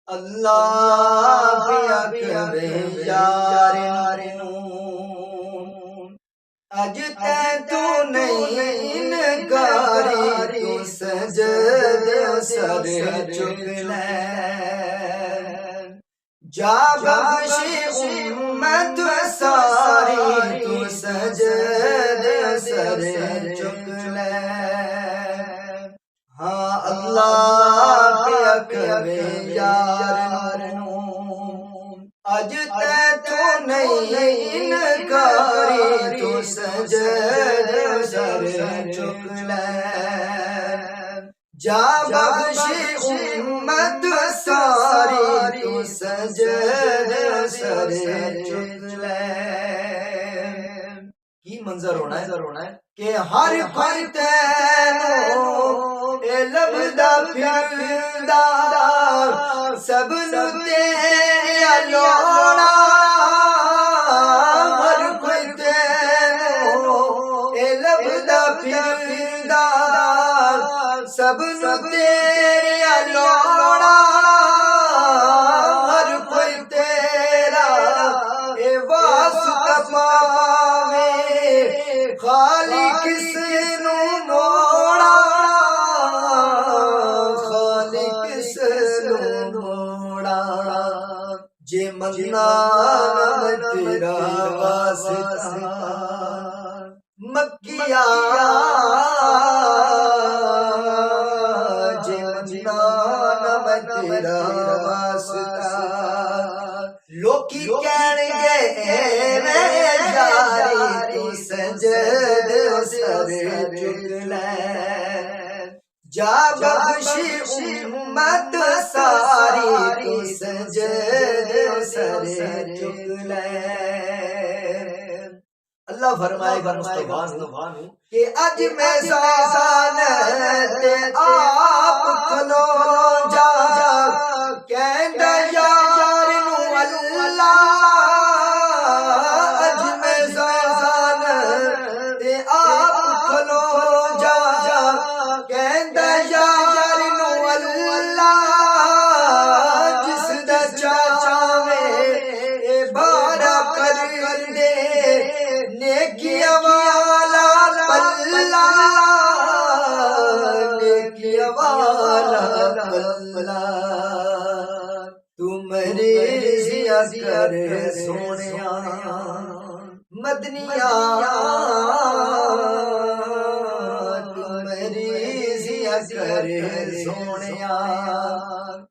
अल्लाह पिया करे यार अज ते तू नहीं इनकारी तू सजदे सर चुक ले जा बख्शी उम्मत सारी तू सजदे सर चुक ले। हाँ अल्लाह पिया करे यार अज ते तू नहीं इनकारी तू सजदे सर चुक ले जा बख्शी उम्मत सारी तू सजदे सर चुक ले। की मंजर होना है कि हर कोई तेनों लभदा फिरदा सबनू तेरा लोड़ा हर कोई तेनों लभदा फिरदा सबनू तेरा लोड़ा हर कोई तेरा वास्ता पावे खालिक किसनू मोड़ा जे मन्ना तेरा वास्ता मक्किया जे मन्ना तेरा वास्ता लोकी कहणगे यारी तू सजदे सर चुक ले जा बख्शी उम्मत सारी तू सजदे सर चुक ले। अल्लाह फरमाएगा मुस्तफा कि अज मैज़ान ते आप खलो जा कहंदा यार नू अल्लाह अज मैज़ान ते आप खलो जा कहंदा यार नू अल्लाह जिस दा चावे ए बारा कर दे नेकिया वाला पल्ला नेकिया वाला पल्ला तू मरीज़िया कर सोनिया मदनिया तू मरीज़िया कर सोनिया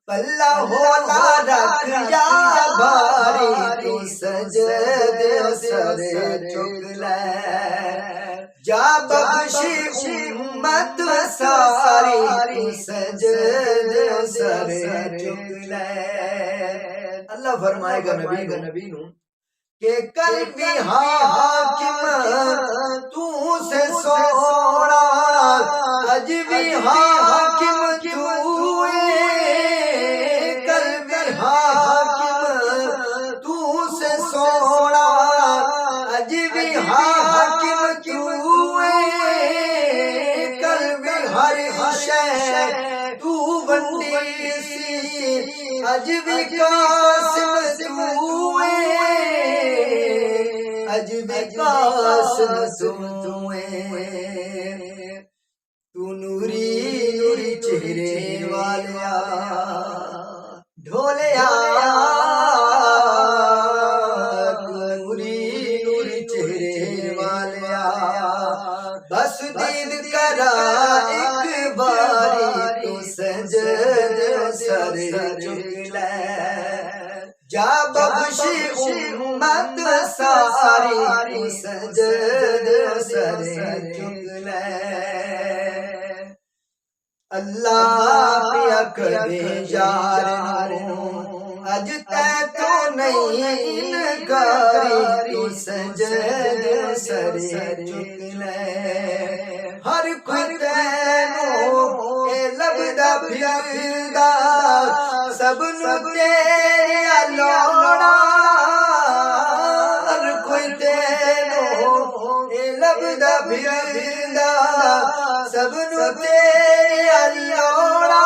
पल्ला होला रख या भारी तू सजदे सर चुक ले जा बख्शी उम्मत सारी तू सजदे सर चुक ले। अल्लाह फरमाएगा नबी नू के कल भी हाकिम तू से सोना अज भी हाकिम तू कल भी हाकिम तू से सोना अज भी हाकिम तू कल भी हर शय तू बंदी सी अज भी कासिम तू अज भी कासिम तू नूरी चेहरे वालिया ढोलिया नूरी चेहरे वालिया बस दीद करा एक बारी तू सजदे सर चुक ले जा बख्शी उम्मत सारी तू सजदे सर चुक ले। अल्लाह पिया करे यार अज ते तू नहीं इनकारी तू सजदे सर चुक ले हर कोई तेनों लभदा फिरदा सबनू तेरा लोड़ा हर कोई तेनों लभदा फिरदा सबनू तेरा लोड़ा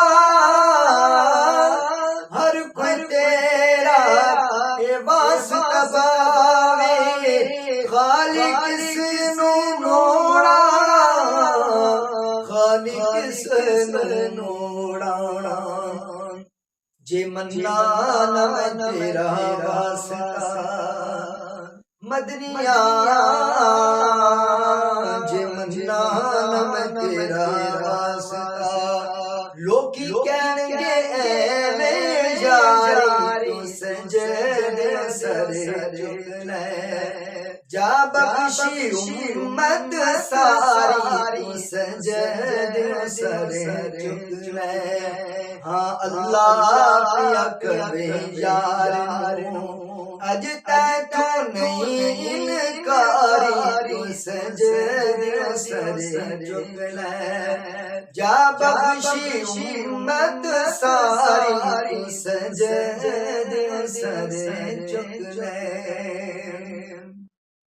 हर कोई तेरा ये वास्ता बावे खालिक किसनू मोड़ा खालिक किसनू मोड़ा जे मन्ना न तेरा वास्ता मदनिया जे मन्ना न तेरा वास्ता लोकी कहणगे ऐवें यारी तू सजदे सरे झुकना जा बख्शी उम्मत सारी तू सजदे सरे झुकना हाँ अल्लाह पिया करे यार अज तैथो नहीं इनकारी तू सजदे सरे झुकना जा बख्शी उम्मत सारी तू सजदे सरे झुकना।